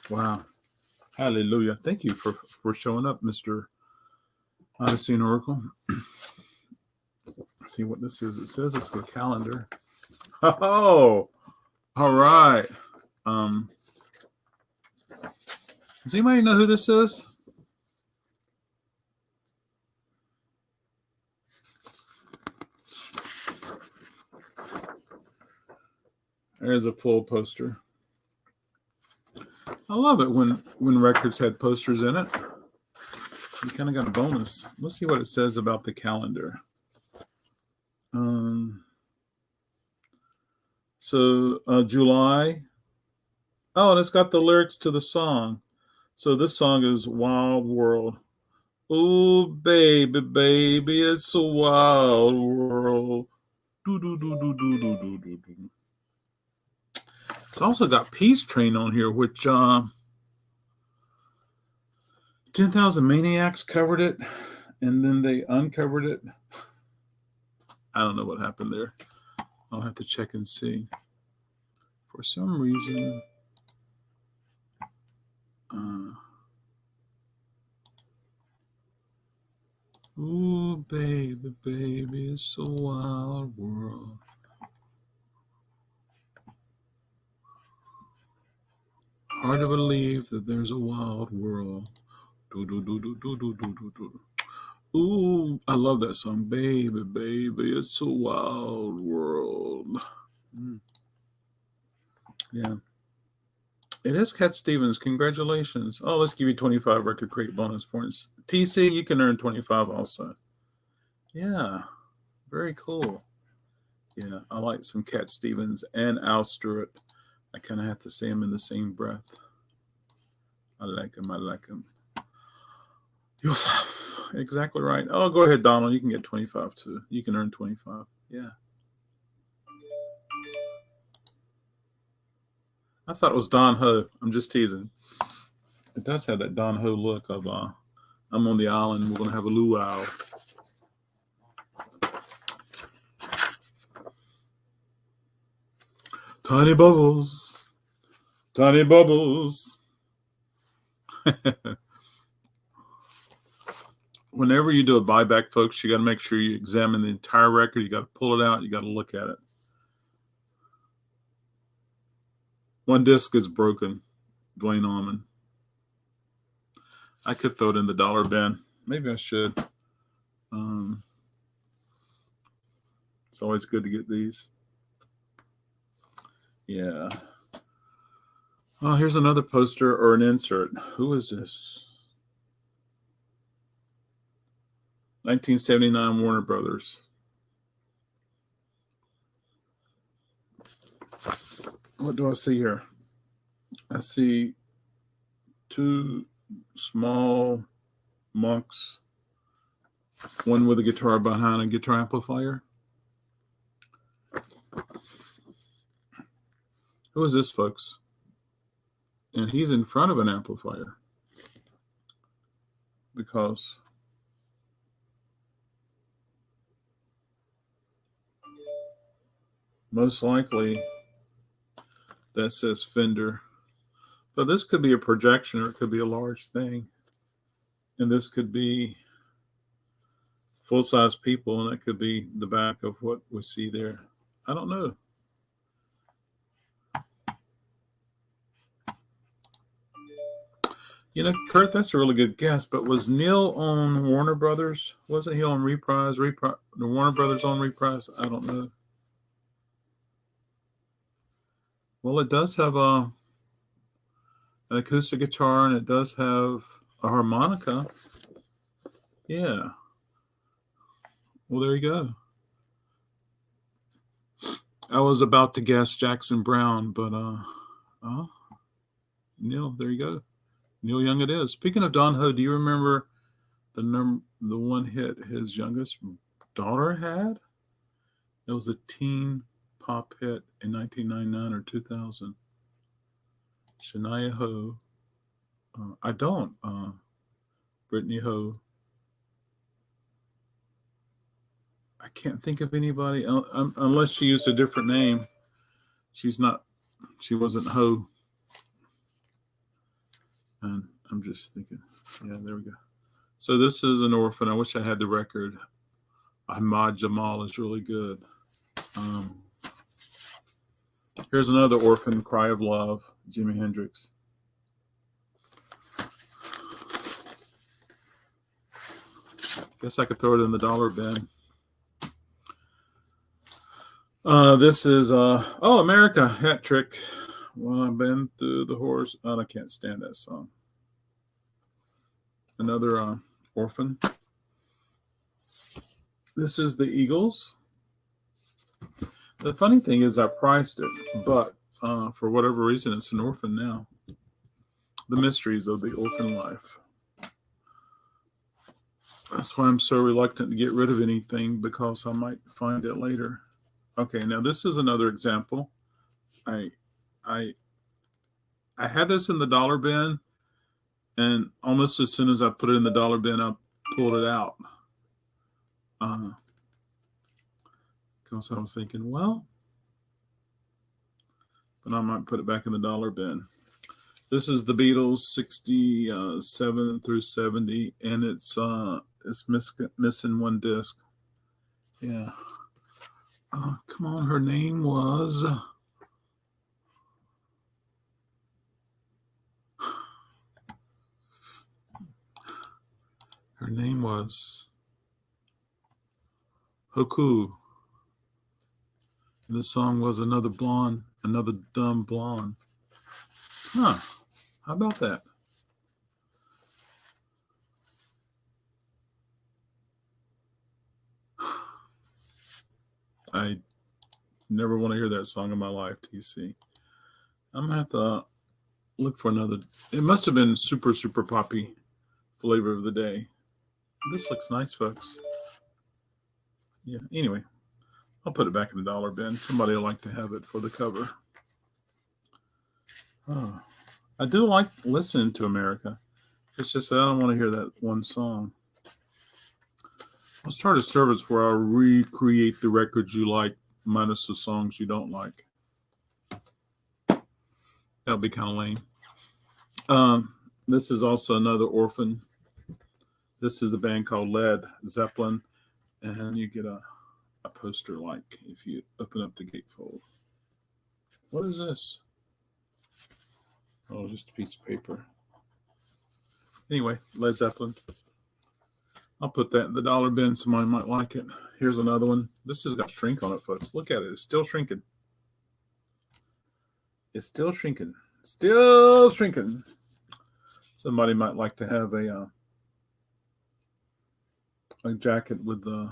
Wow. Hallelujah. Thank you for showing up, Mr. Odyssey and Oracle. See what this is. It says it's a calendar. Oh, all right. Does anybody know who this is? There's a full poster. I love it when records had posters in it. You kind of got a bonus. Let's see what it says about the calendar. So July. Oh, and it's got the lyrics to the song. So this song is Wild World. Oh, baby, baby, it's a wild world. Do, do, do, do, do, do, do, do, do. It's also got Peace Train on here, which 10,000 Maniacs covered it, and then they uncovered it. I don't know what happened there. I'll have to check and see. For some reason, ooh, baby, baby, it's a wild world. Hard to believe that there's a wild world. Do, do, do, do, do, do, do, do, do. Ooh, I love that song. Baby, baby, it's a wild world. Yeah. It is Cat Stevens. Congratulations. Oh, let's give you 25 Record Crate bonus points. TC, you can earn 25 also. Yeah. Very cool. Yeah, I like some Cat Stevens and Al Stewart. I kind of have to say them in the same breath. I like him. Yusuf. Exactly right. Oh, go ahead, Donald. You can get 25 too. You can earn 25. Yeah. I thought it was Don Ho. I'm just teasing. It does have that Don Ho look of I'm on the island and we're going to have a luau. Tiny bubbles. Tiny bubbles. whenever you do a buyback, folks, you got to make sure you examine the entire record. You got to pull it out. You got to look at it. One disc is broken. Dwayne Allman. I could throw it in the dollar bin. Maybe I should. It's always good to get these. Yeah. Oh, here's another poster or an insert. Who is this? 1979 Warner Brothers. What do I see here? I see two small monks, one with a guitar behind a guitar amplifier. Who is this, folks? And he's in front of an amplifier because most likely that says Fender. But this could be a projection or it could be a large thing. And this could be full-size people, and it could be the back of what we see there. I don't know. You know, Kurt, that's a really good guess. But was Neil on Warner Brothers? Wasn't he on Reprise? The Warner Brothers on Reprise? I don't know. Well, it does have an acoustic guitar, and it does have a harmonica. Yeah. Well, there you go. I was about to guess Jackson Browne, but Neil, there you go. Neil Young it is. Speaking of Don Ho, do you remember the one hit his youngest daughter had? It was a teen pop hit in 1999 or 2000. Shania Ho. I don't. Brittany Ho. I can't think of anybody unless she used a different name. She wasn't Ho. And I'm just thinking, yeah, there we go. So this is an orphan. I wish I had the record. Ahmad Jamal is really good. Here's another orphan, Cry of Love, Jimi Hendrix. Guess I could throw it in the dollar bin. This is, America, Hat Trick. Well, I've been through the horse. Oh, I can't stand that song. Another orphan. This is the Eagles. The funny thing is I priced it, but for whatever reason, it's an orphan now. The mysteries of the orphan life. That's why I'm so reluctant to get rid of anything, because I might find it later. Okay, now this is another example. I had this in the dollar bin, and almost as soon as I put it in the dollar bin, I pulled it out. Because I was thinking, well, but I might put it back in the dollar bin. This is the Beatles, 67 through 70, and it's missing one disc. Yeah. Come on, her name was... Her name was Hoku. And the song was Another Blonde, Another Dumb Blonde. Huh. How about that? I never want to hear that song in my life, TC. I'm going to have to look for another. It must have been super, super poppy flavor of the day. This looks nice, folks. Yeah, anyway, I'll put it back in the dollar bin. Somebody will like to have it for the cover. Oh, I do like listening to America. It's just that I don't want to hear that one song. I'll start a service where I'll recreate the records you like minus the songs you don't like. That'll be kind of lame. This is also another orphan. This is a band called Led Zeppelin, and you get a poster like if you open up the gatefold. What is this? Oh, just a piece of paper. Anyway, Led Zeppelin. I'll put that in the dollar bin. Somebody might like it. Here's another one. This has got shrink on it, folks. Look at it. It's still shrinking. It's still shrinking. Still shrinking. Somebody might like to have a jacket with the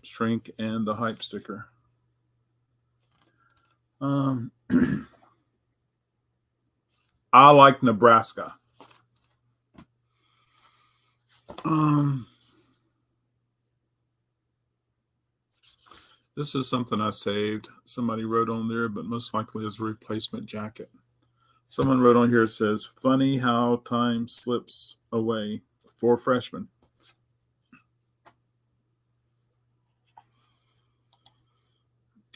shrink and the hype sticker. I like Nebraska. This is something I saved. Somebody wrote on there, but most likely is a replacement jacket. Someone wrote on here, it says, "Funny how time slips away for freshmen."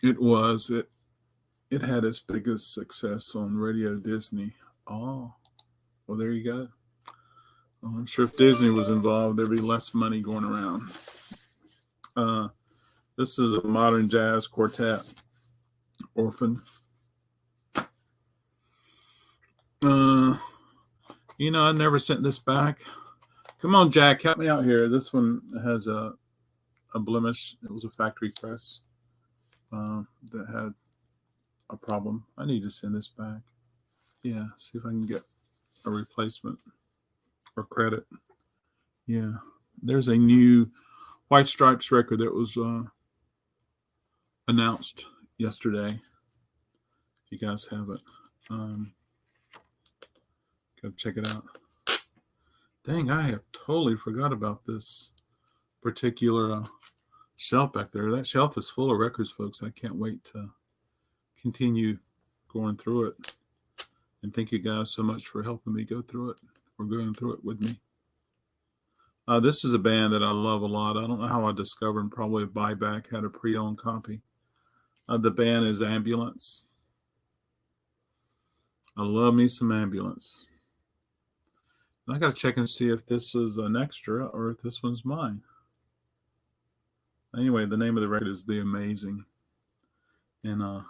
It was. It had its biggest success on Radio Disney. Oh, well, there you go. Well, I'm sure if Disney was involved, there'd be less money going around. This is a modern jazz quartet, Orphan. I never sent this back. Come on, Jack, help me out here. This one has a blemish. It was a factory press that had a problem. I need to send this back. Yeah, see if I can get a replacement or credit. Yeah, there's a new White Stripes record that was announced yesterday. If you guys have it, go check it out. Dang, I have totally forgot about this particular shelf back there. That shelf is full of records, folks. I can't wait to continue going through it. And thank you guys so much for helping me go through it or going through it with me. This is a band that I love a lot. I don't know how I discovered them. Probably a buyback, had a pre-owned copy. The band is Ambulance. I love me some Ambulance. And I got to check and see if this is an extra or if this one's mine. Anyway, the name of the record is The Amazing. And I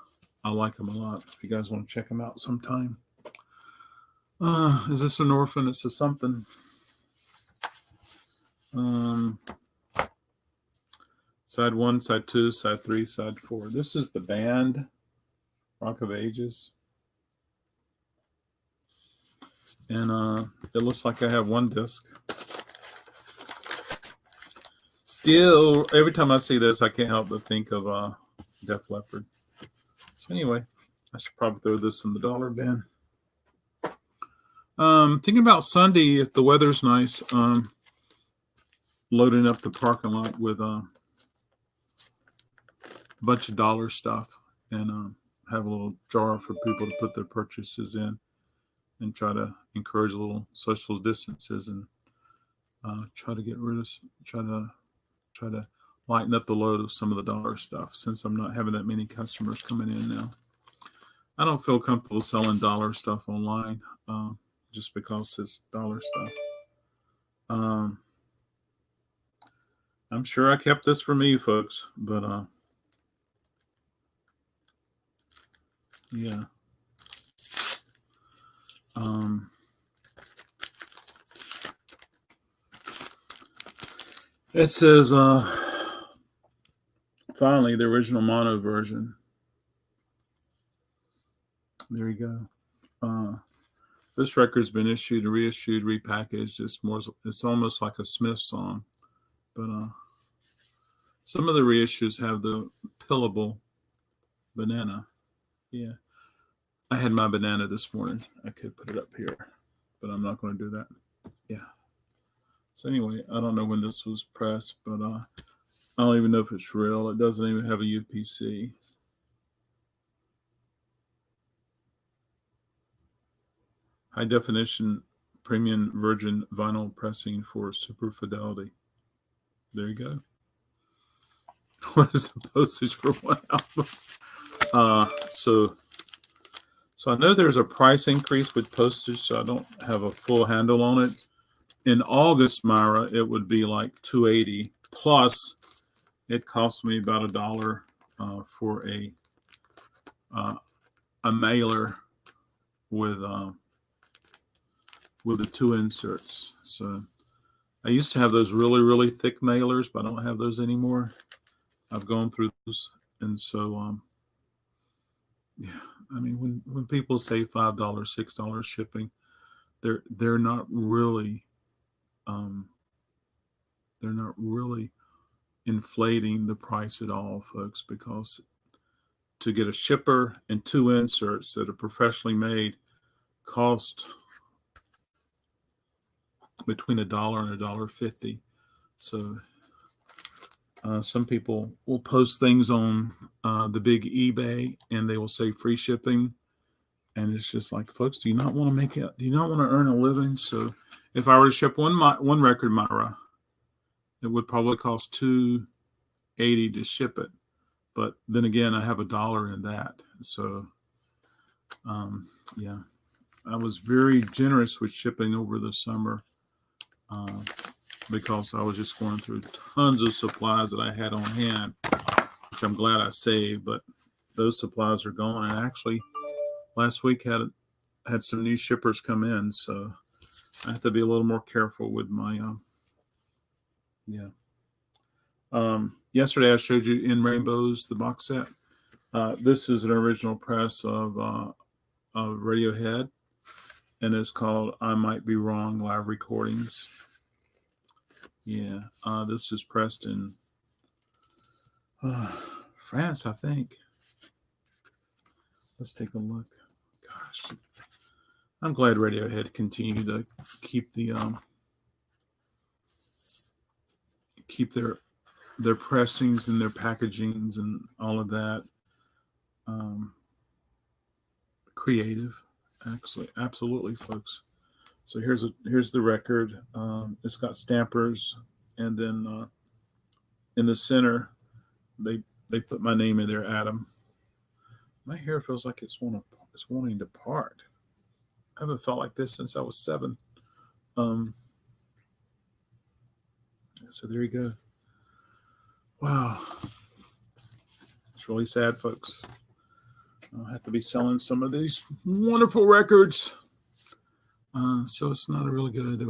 like them a lot. If you guys want to check them out sometime. Is this an Orphan? This is something. Side 1, side 2, side 3, side 4. This is the band, Rock of Ages. And it looks like I have one disc. Still, every time I see this, I can't help but think of Def Leppard. So anyway, I should probably throw this in the dollar bin. Thinking about Sunday, if the weather's nice, loading up the parking lot with a bunch of dollar stuff and have a little jar for people to put their purchases in and try to encourage a little social distances and try to lighten up the load of some of the dollar stuff since I'm not having that many customers coming in now. I don't feel comfortable selling dollar stuff online just because it's dollar stuff. I'm sure I kept this for me, folks, but yeah. It says finally the original mono version. There you go. This record's been issued, reissued, repackaged. It's almost like a Smith song, but some of the reissues have the pillable banana. Yeah, I had my banana this morning. I could put it up here, but I'm not going to do that. Yeah. So anyway, I don't know when this was pressed, but I don't even know if it's real. It doesn't even have a UPC. High definition premium virgin vinyl pressing for super fidelity. There you go. What is the postage for one album? So I know there's a price increase with postage, so I don't have a full handle on it. in August, Myra, it would be like $2.80 plus. It cost me about $1 for a mailer with the 2 inserts. So I used to have those really, really thick mailers, but I don't have those anymore. I've gone through those, and so yeah. I mean, when people say $5, $6 shipping, they're not really inflating the price at all, folks, because to get a shipper and 2 inserts that are professionally made cost between $1 and $1.50. So some people will post things on the big eBay and they will say free shipping. And it's just like, folks, do you not want to make it? Do you not want to earn a living? So if I were to ship one record, Myra, it would probably cost $2.80 to ship it. But then again, I have $1 in that. So yeah, I was very generous with shipping over the summer because I was just going through tons of supplies that I had on hand, which I'm glad I saved. But those supplies are gone. And actually, last week had some new shippers come in, so I have to be a little more careful with my yesterday I showed you In Rainbows, the box set. This is an original press of Radiohead, and it's called I Might Be Wrong Live Recordings. Yeah, this is pressed in France, I think. Let's take a look. Gosh, I'm glad Radiohead continued to keep their pressings and their packagings and all of that creative. Actually, absolutely, folks. So here's the record. It's got stampers, and then in the center, they put my name in there, Adam. My hair feels like it's wanting to part. I haven't felt like this since I was 7. So there you go. Wow, it's really sad, folks. I'll have to be selling some of these wonderful records. So it's not a really good idea.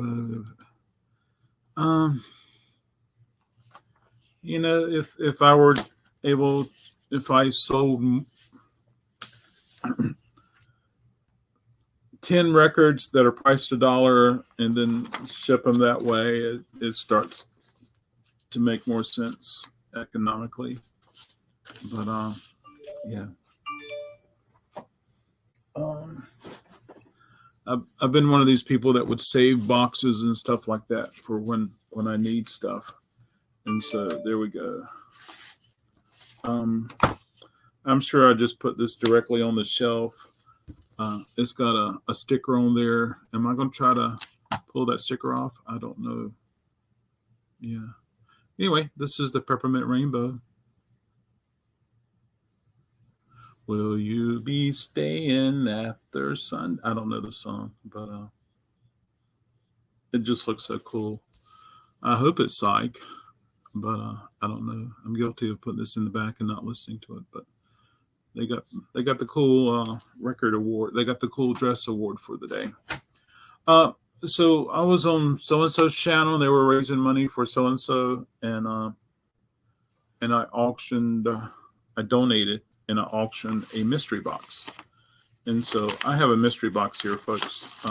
You know, if I were able, if I sold 10 records that are priced $1 and then ship them that way, it starts to make more sense economically. But yeah. I've been one of these people that would save boxes and stuff like that for when I need stuff. And so there we go. I'm sure I just put this directly on the shelf. It's got a sticker on there. Am I going to try to pull that sticker off? I don't know. Yeah. Anyway, this is the Peppermint Rainbow. Will you be staying after sun? I don't know the song, but it just looks so cool. I hope it's psych, but I don't know. I'm guilty of putting this in the back and not listening to it. But they got the cool record award. They got the cool dress award for the day. So I was on so and so's channel. They were raising money for so and so, and I auctioned. I donated. And I auctioned a mystery box. And so I have a mystery box here, folks.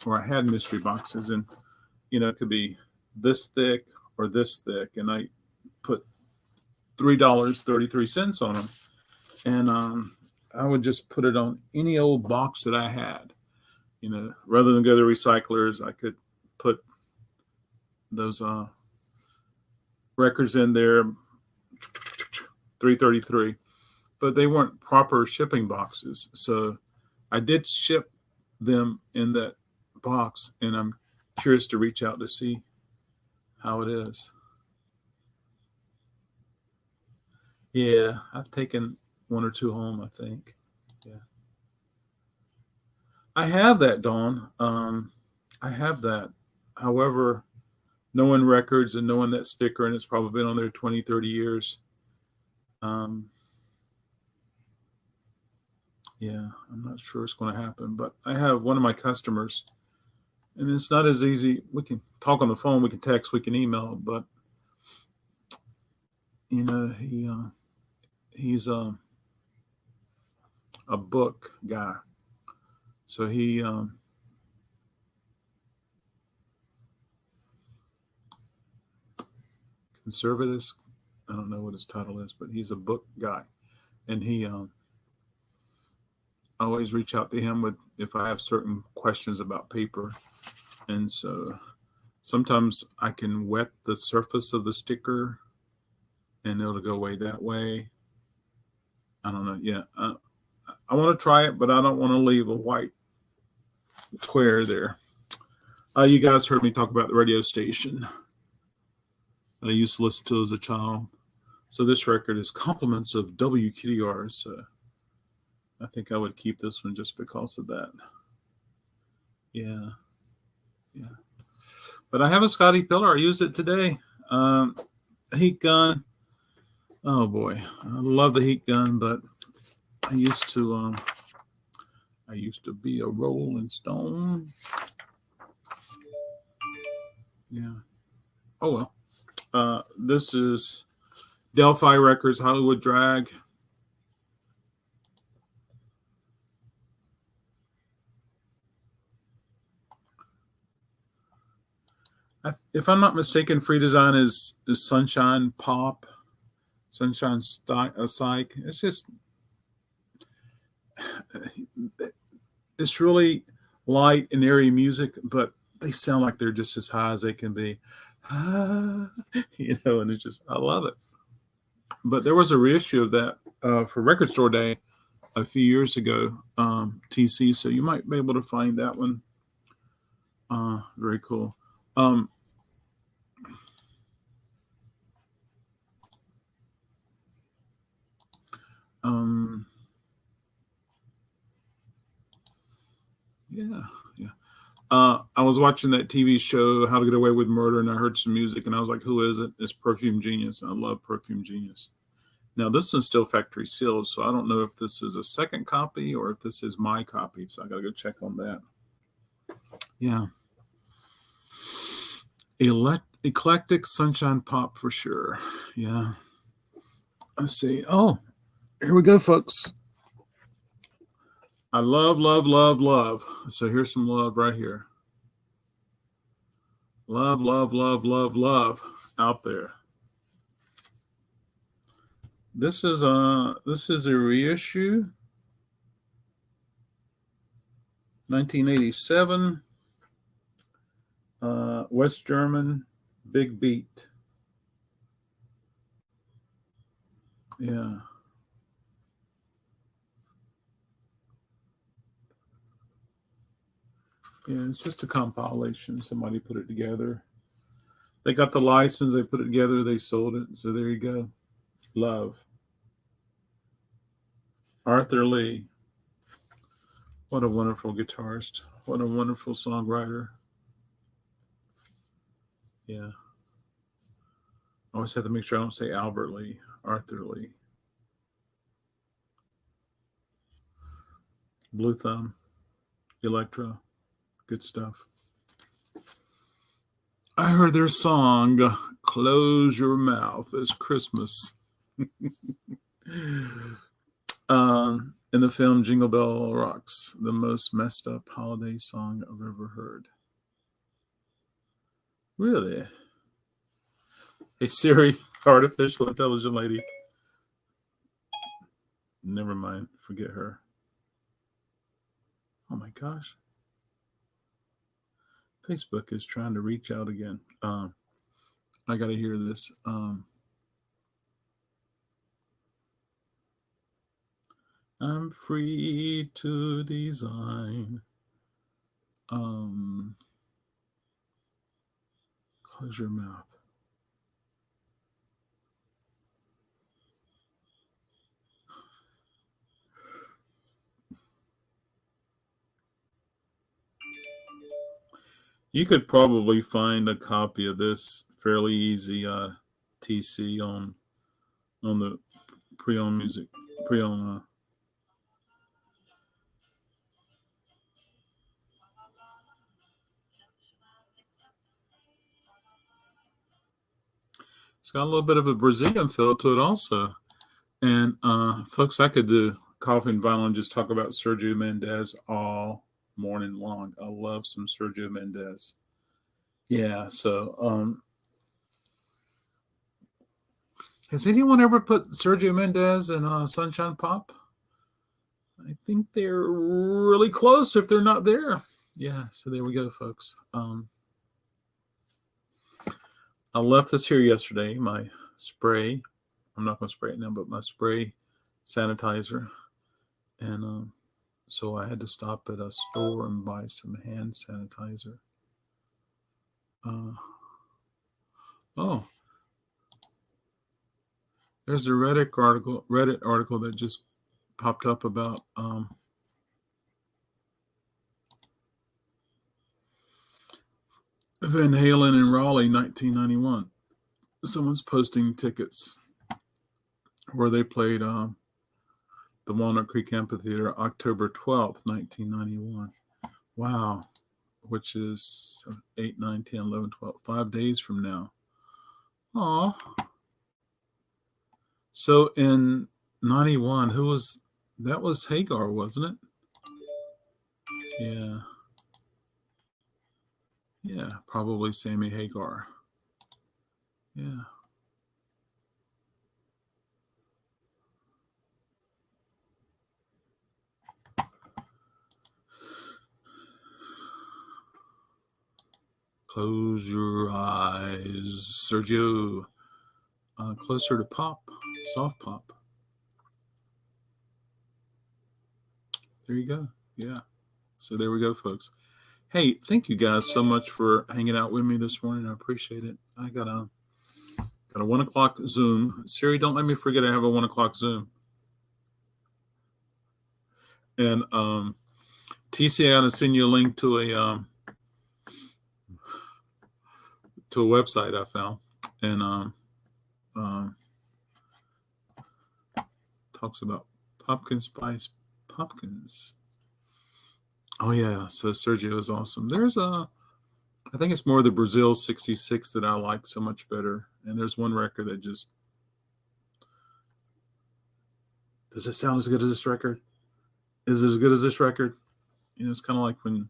Or I had mystery boxes, and it could be this thick or this thick. And I put $3.33 on them. And I would just put it on any old box that I had. Rather than go to recyclers, I could put those records in there. $3.33, but they weren't proper shipping boxes. So I did ship them in that box, and I'm curious to reach out to see how it is. Yeah, I've taken 1 or 2 home, I think. Yeah. I have that, Dawn. I have that. However, knowing records and knowing that sticker, and it's probably been on there 20, 30 years. Um, yeah, I'm not sure it's going to happen, but I have one of my customers, and it's not as easy. We can talk on the phone, we can text, we can email, but he's a book guy, so he conservative. I don't know what his title is, but he's a book guy, and he I always reach out to him with if I have certain questions about paper, and so sometimes I can wet the surface of the sticker, and it'll go away that way. I don't know. Yeah, I want to try it, but I don't want to leave a white square there. You guys heard me talk about the radio station that I used to listen to as a child. So this record is compliments of WQDR. So I think I would keep this one just because of that. Yeah, yeah. But I have a Scotty Pillar. I used it today. Heat gun. Oh boy, I love the heat gun, but I used to be a Rolling Stone. Yeah. Oh well. This is Delphi Records Hollywood Drag. If I'm not mistaken, Free Design is Sunshine Pop, Sunshine Psych. It's really light and airy music, but they sound like they're just as high as they can be. And it's just, I love it. But there was a reissue of that for Record Store Day a few years ago, TC, so you might be able to find that one. Very cool. Yeah, yeah. I was watching that TV show, How to Get Away with Murder, and I heard some music, and I was like, "Who is it?" It's Perfume Genius. I love Perfume Genius. Now this one's still factory sealed, so I don't know if this is a second copy or if this is my copy. So I got to go check on that. Yeah, eclectic sunshine pop for sure. Yeah. Let's see. Oh, here we go, folks. I love, love, love, love. So here's some love right here. Love, love, love, love, love out there. This is a reissue, 1987, West German, Big Beat. Yeah. Yeah, it's just a compilation. Somebody put it together. They got the license, they put it together, they sold it. So there you go. Love. Arthur Lee. What a wonderful guitarist. What a wonderful songwriter. Yeah. I always have to make sure I don't say Albert Lee. Arthur Lee. Blue Thumb. Electra. Good stuff. I heard their song, Close Your Mouth. It's Christmas. In the film Jingle Bell Rocks, the most messed up holiday song I've ever heard. Really? Hey, Siri, artificial intelligent lady. Never mind. Forget her. Oh my gosh. Facebook is trying to reach out again. I got to hear this. I'm free to design. Close your mouth. You could probably find a copy of this fairly easy, TC on the pre-owned music, pre-owned. It's got a little bit of a Brazilian feel to it also. And folks, I could do Coffee and Vinyl and just talk about Sergio Mendes all morning long. I love some Sergio Mendes. Yeah, so has anyone ever put Sergio Mendes in Sunshine Pop? I think they're really close if they're not there. Yeah, so there we go, folks. I left this here yesterday, my spray. I'm not going to spray it now, but my spray sanitizer. And so I had to stop at a store and buy some hand sanitizer. Oh, there's a Reddit article that just popped up about Van Halen in Raleigh, 1991. Someone's posting tickets where they played the Walnut Creek Amphitheater October 12th, 1991. Wow. Which is 8, 9, 10, 11, 12, 5 days from now. Aw. So in 91, that was Hagar, wasn't it? Yeah. Yeah, probably Sammy Hagar. Yeah. Close your eyes, Sergio. Closer to pop, soft pop. There you go. Yeah. So there we go, folks. Hey, thank you guys so much for hanging out with me this morning. I appreciate it. I got a 1 o'clock Zoom. Siri, don't let me forget I have a 1 o'clock Zoom. And TC, I got to send you a link to a website I found, and talks about pumpkin spice pumpkins. Oh yeah, so Sergio is awesome. There's I think it's more the Brazil 66 that I like so much better. And there's one record that just, does it sound as good as this record? Is it as good as this record? You know, it's kind of like when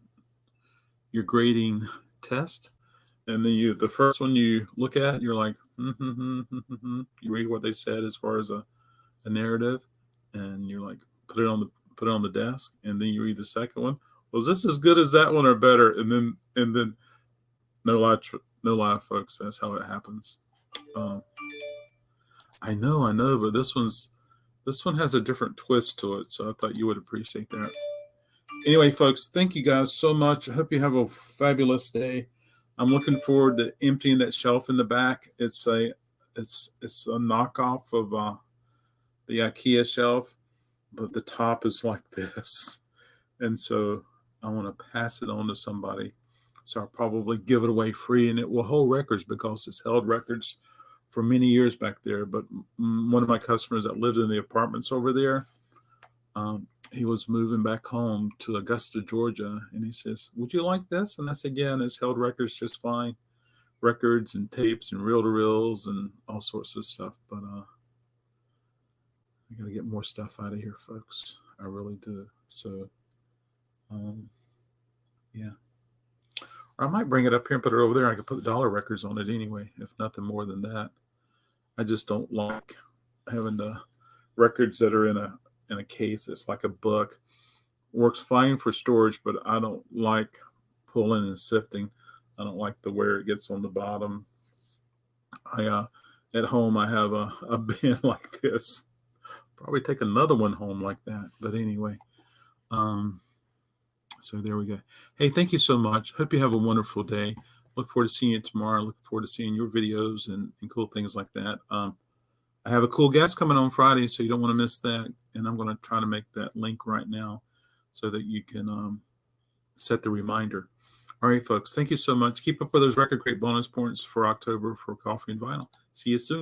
you're grading test, and then the first one you look at, you're like, you read what they said as far as a narrative, and you're like, put it on the desk, and then you read the second one. Was this as good as that one or better? And then no lie, folks, that's how it happens. I know, but this one has a different twist to it, so I thought you would appreciate that. Anyway, folks, thank you guys so much. I hope you have a fabulous day. I'm looking forward to emptying that shelf in the back. It's a knockoff of the IKEA shelf, but the top is like this, and so I want to pass it on to somebody. So I'll probably give it away free, and it will hold records because it's held records for many years back there. But one of my customers that lived in the apartments over there, he was moving back home to Augusta, Georgia, and he says, "Would you like this?" And I said, "Yeah," and it's held records just fine, records and tapes and reel-to-reels and all sorts of stuff. But I got to get more stuff out of here, folks. I really do. So, yeah. Or I might bring it up here and put it over there. I could put the dollar records on it anyway, if nothing more than that. I just don't like having the records that are in a case. It's like a book. Works fine for storage, but I don't like pulling and sifting. I don't like the where it gets on the bottom. At home I have a bin like this. Probably take another one home like that. But anyway, so there we go. Hey, thank you so much. Hope you have a wonderful day. Look forward to seeing you tomorrow. Look forward to seeing your videos and cool things like that. I have a cool guest coming on Friday, so you don't want to miss that. And I'm going to try to make that link right now so that you can set the reminder. All right, folks. Thank you so much. Keep up with those RecordKrate bonus points for October for Coffee and Vinyl. See you soon.